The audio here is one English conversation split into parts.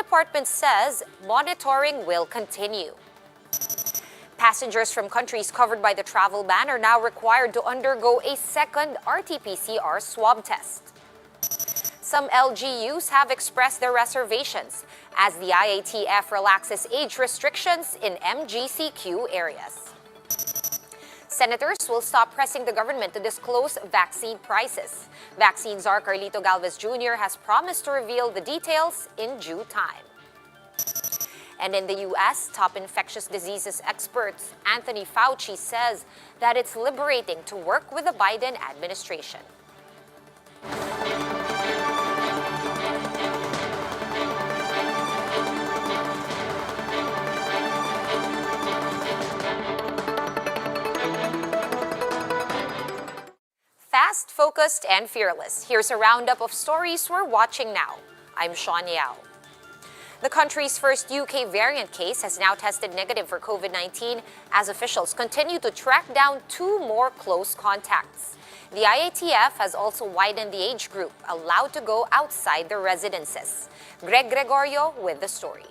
Department says monitoring will continue. Passengers from countries covered by the travel ban are now required to undergo a second RT-PCR swab test. Some LGUs have expressed their reservations as the IATF relaxes age restrictions in MGCQ areas. Senators will stop pressing the government to disclose vaccine prices. Vaccine czar Carlito Galvez Jr. has promised to reveal the details in due time. And in the U.S., top infectious diseases expert Anthony Fauci says that it's liberating to work with the Biden administration. Fast, focused, and fearless. Here's a roundup of stories we're watching now. I'm Sean Yao. The country's first UK variant case has now tested negative for COVID-19 as officials continue to track down 2 more close contacts. The IATF has also widened the age group allowed to go outside their residences. Greg Gregorio with the story.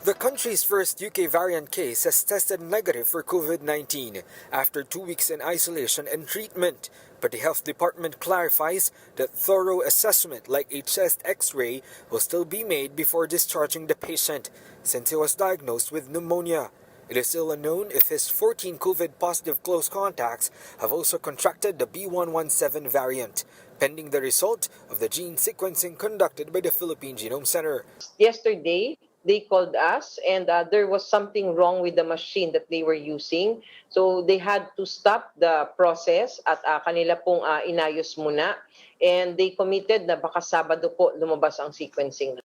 The country's first UK variant case has tested negative for COVID-19 after 2 weeks in isolation and treatment. But the health department clarifies that thorough assessment like a chest x-ray will still be made before discharging the patient since he was diagnosed with pneumonia. It is still unknown if his 14 COVID-positive close contacts have also contracted the B117 variant, pending the result of the gene sequencing conducted by the Philippine Genome Center. Yesterday, they called us and there was something wrong with the machine that they were using. So they had to stop the process at kanila pong inayos muna. And they committed na baka Sabado po lumabas ang sequencing.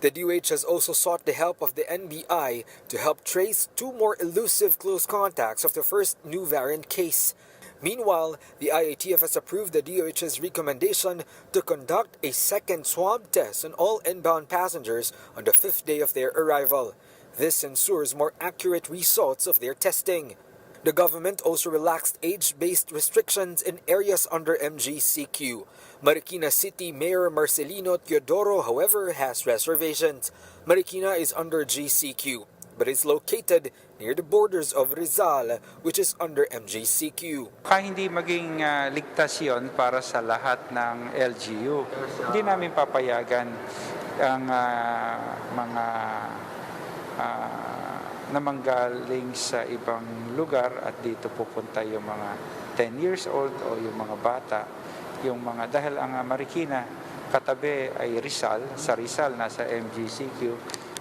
The DOH has also sought the help of the NBI to help trace 2 more elusive close contacts of the first new variant case. Meanwhile, the IATF has approved the DOH's recommendation to conduct a second swab test on all inbound passengers on the 5th day of their arrival. This ensures more accurate results of their testing. The government also relaxed age-based restrictions in areas under MGCQ. Marikina City Mayor Marcelino Teodoro, however, has reservations. Marikina is under GCQ, but is located near the borders of Rizal, which is under MGCQ. Hindi maging ligtas yon para sa lahat ng LGU. Hindi namin papayagan ang mga namanggaling sa ibang lugar at dito pupunta yung mga 10 years old o yung mga bata. Dahil ang Marikina katabi ay Rizal, sa Rizal nasa MGCQ.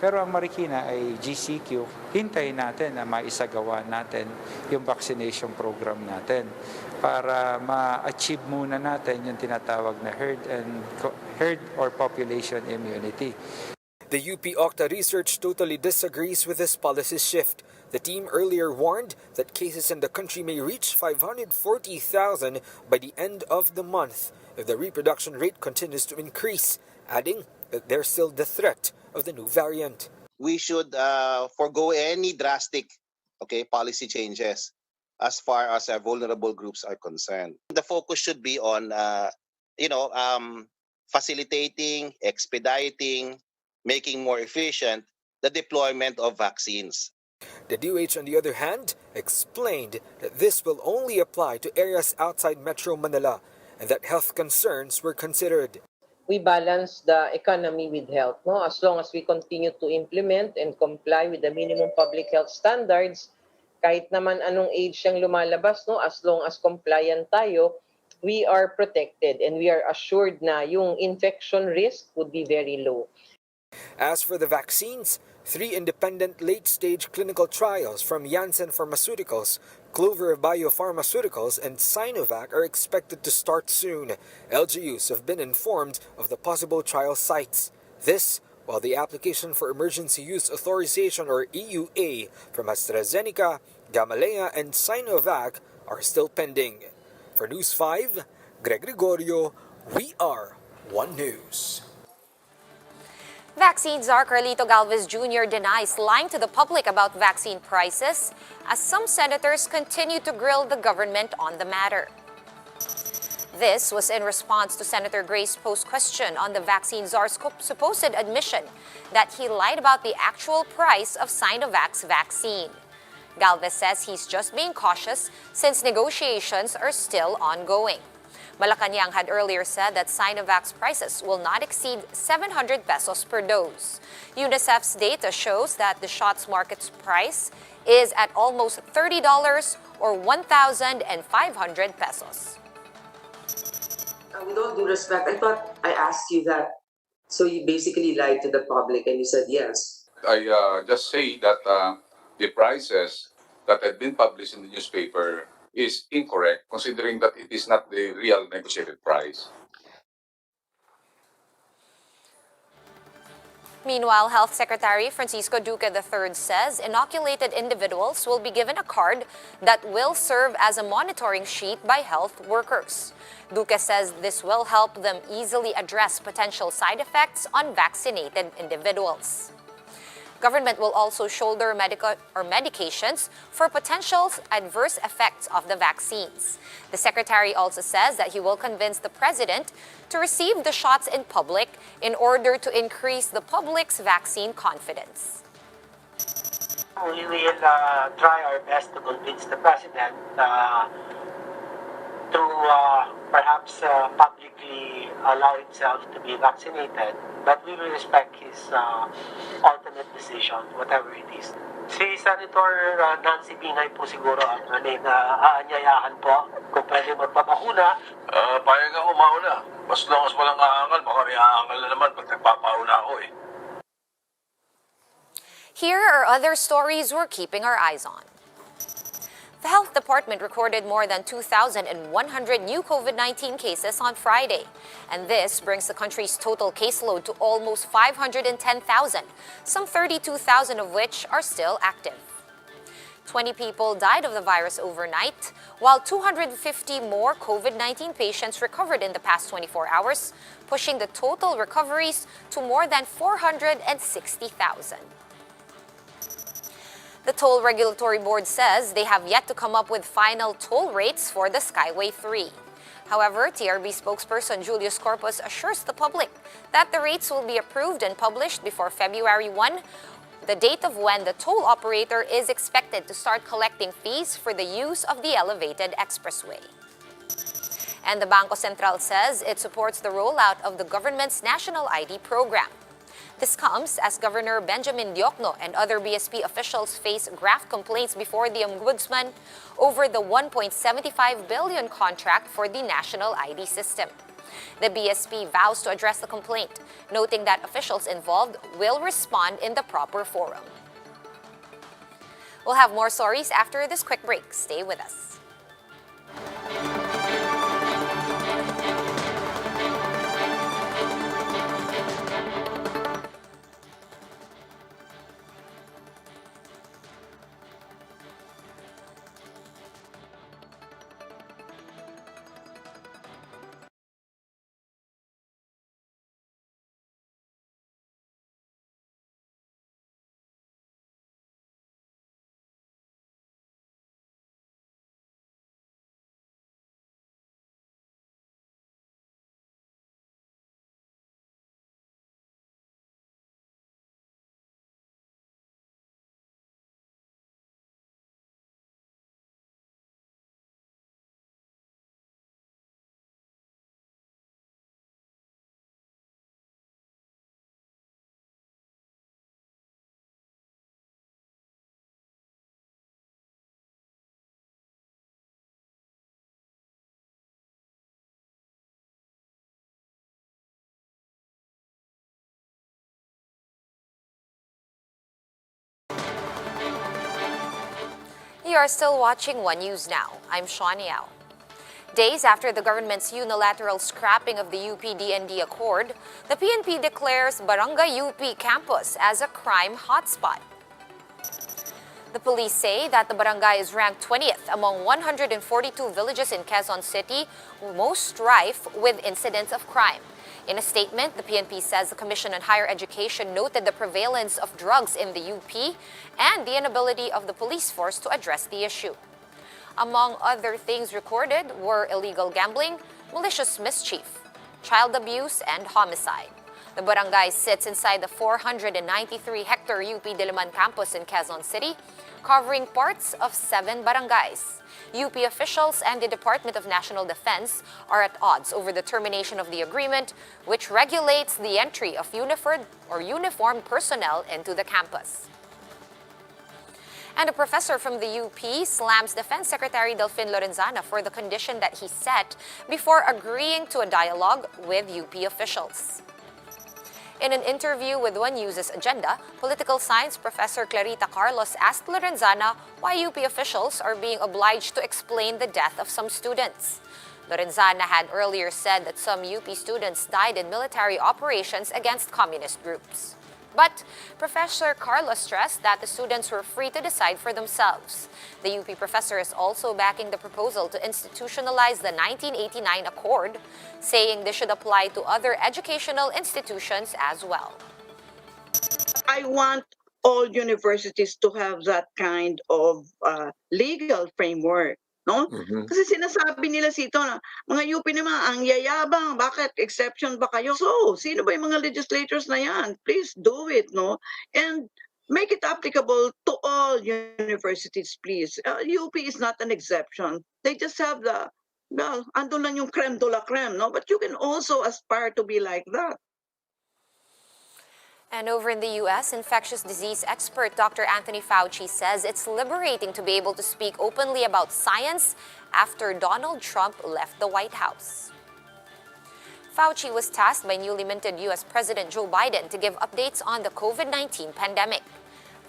Pero ang Marikina ay GCQ, hintayin natin na maisagawa natin yung vaccination program natin para ma-achieve muna natin yung tinatawag na herd or population immunity. The UP Octa research totally disagrees with this policy shift. The team earlier warned that cases in the country may reach 540,000 by the end of the month if the reproduction rate continues to increase, adding that there's still the threat of the new variant. We should forgo any drastic policy changes as far as our vulnerable groups are concerned. The focus should be on facilitating, expediting, making more efficient the deployment of vaccines. The DOH, on the other hand, explained that this will only apply to areas outside Metro Manila and that health concerns were considered. We balance the economy with health. No? As long as we continue to implement and comply with the minimum public health standards, kahit naman anong age siyang lumalabas, no? As long as compliant tayo, we are protected and we are assured na yung infection risk would be very low. As for the vaccines, 3 independent late-stage clinical trials from Janssen Pharmaceuticals, Clover Biopharmaceuticals, and Sinovac are expected to start soon. LGUs have been informed of the possible trial sites. This, while the application for Emergency Use Authorization or EUA from AstraZeneca, Gamaleya, and Sinovac are still pending. For News 5, Greg Gregorio, we are One News. Vaccine czar Carlito Galvez Jr. denies lying to the public about vaccine prices as some senators continue to grill the government on the matter. This was in response to Senator Grace Poe's question on the vaccine czar's supposed admission that he lied about the actual price of Sinovac's vaccine. Galvez says he's just being cautious since negotiations are still ongoing. Malacanang had earlier said that Sinovac's prices will not exceed 700 pesos per dose. UNICEF's data shows that the shot's market price is at almost $30 or 1,500 pesos. With all due respect, I thought I asked you that. So you basically lied to the public and you said yes. I just say that the prices that had been published in the newspaper is incorrect, considering that it is not the real negotiated price. Meanwhile, Health Secretary Francisco Duque III says inoculated individuals will be given a card that will serve as a monitoring sheet by health workers. Duque says this will help them easily address potential side effects on vaccinated individuals. Government will also shoulder medications for potential adverse effects of the vaccines. The secretary also says that he will convince the president to receive the shots in public in order to increase the public's vaccine confidence. We will try our best to convince the president to perhaps publicly allow himself to be vaccinated, but we will respect his ultimate decision, whatever it is. Si Senator Nancy Binay po siguro ang aanyayahan po kung pwede magpapahuna. Payag ako mauna. Mas long as walang aangal, baka may aangal na naman pag nagpapauna ako eh. Here are other stories we're keeping our eyes on. The Health Department recorded more than 2,100 new COVID-19 cases on Friday, and this brings the country's total caseload to almost 510,000, some 32,000 of which are still active. 20 people died of the virus overnight, while 250 more COVID-19 patients recovered in the past 24 hours, pushing the total recoveries to more than 460,000. The Toll Regulatory Board says they have yet to come up with final toll rates for the Skyway 3. However, TRB spokesperson Julius Corpus assures the public that the rates will be approved and published before February 1, the date of when the toll operator is expected to start collecting fees for the use of the elevated expressway. And the Bangko Sentral says it supports the rollout of the government's national ID program. This comes as Governor Benjamin Diokno and other BSP officials face graft complaints before the Ombudsman over the 1.75 billion contract for the national ID system. The BSP vows to address the complaint, noting that officials involved will respond in the proper forum. We'll have more stories after this quick break. Stay with us. You are still watching One News Now. I'm Shawn Yao. Days after the government's unilateral scrapping of the UP-DND Accord, the PNP declares Barangay UP campus as a crime hotspot. The police say that the barangay is ranked 20th among 142 villages in Quezon City, most rife with incidents of crime. In a statement, the PNP says the Commission on Higher Education noted the prevalence of drugs in the UP and the inability of the police force to address the issue. Among other things recorded were illegal gambling, malicious mischief, child abuse, and homicide. The barangay sits inside the 493-hectare UP Diliman campus in Quezon City, covering parts of 7 barangays. UP officials and the Department of National Defense are at odds over the termination of the agreement, which regulates the entry of uniformed personnel into the campus. And a professor from the UP slams Defense Secretary Delfin Lorenzana for the condition that he set before agreeing to a dialogue with UP officials. In an interview with One News's Agenda, political science professor Clarita Carlos asked Lorenzana why UP officials are being obliged to explain the death of some students. Lorenzana had earlier said that some UP students died in military operations against communist groups. But Professor Carlos stressed that the students were free to decide for themselves. The UP professor is also backing the proposal to institutionalize the 1989 Accord, saying this should apply to other educational institutions as well. I want all universities to have that kind of legal framework. No? Kasi sinasabi nila sito na mga UP naman ang yayabang, bakit exception ba kayo? So, sino ba yung mga legislators na yan? Please do it, no? And make it applicable to all universities, please. UP is not an exception. They just have andun lang yung creme de la creme, no? But you can also aspire to be like that. And over in the U.S., infectious disease expert Dr. Anthony Fauci says it's liberating to be able to speak openly about science after Donald Trump left the White House. Fauci was tasked by newly minted U.S. President Joe Biden to give updates on the COVID-19 pandemic.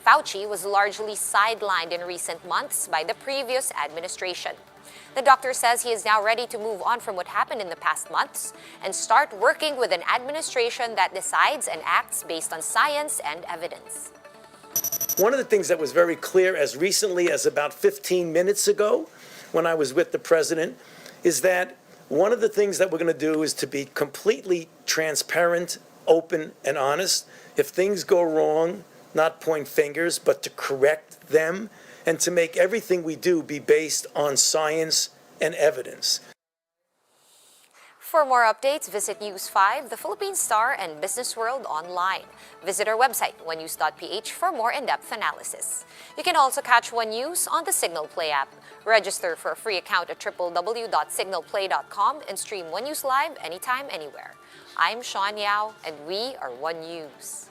Fauci was largely sidelined in recent months by the previous administration. The doctor says he is now ready to move on from what happened in the past months and start working with an administration that decides and acts based on science and evidence. One of the things that was very clear as recently as about 15 minutes ago when I was with the president is that one of the things that we're going to do is to be completely transparent, open, and honest. If things go wrong, not point fingers, but to correct them, and to make everything we do be based on science and evidence. For more updates, visit News 5, the Philippine Star, and Business World online. Visit our website, onenews.ph, for more in-depth analysis. You can also catch One News on the Signal Play app. Register for a free account at www.signalplay.com and stream One News live anytime, anywhere. I'm Sean Yao, and we are One News.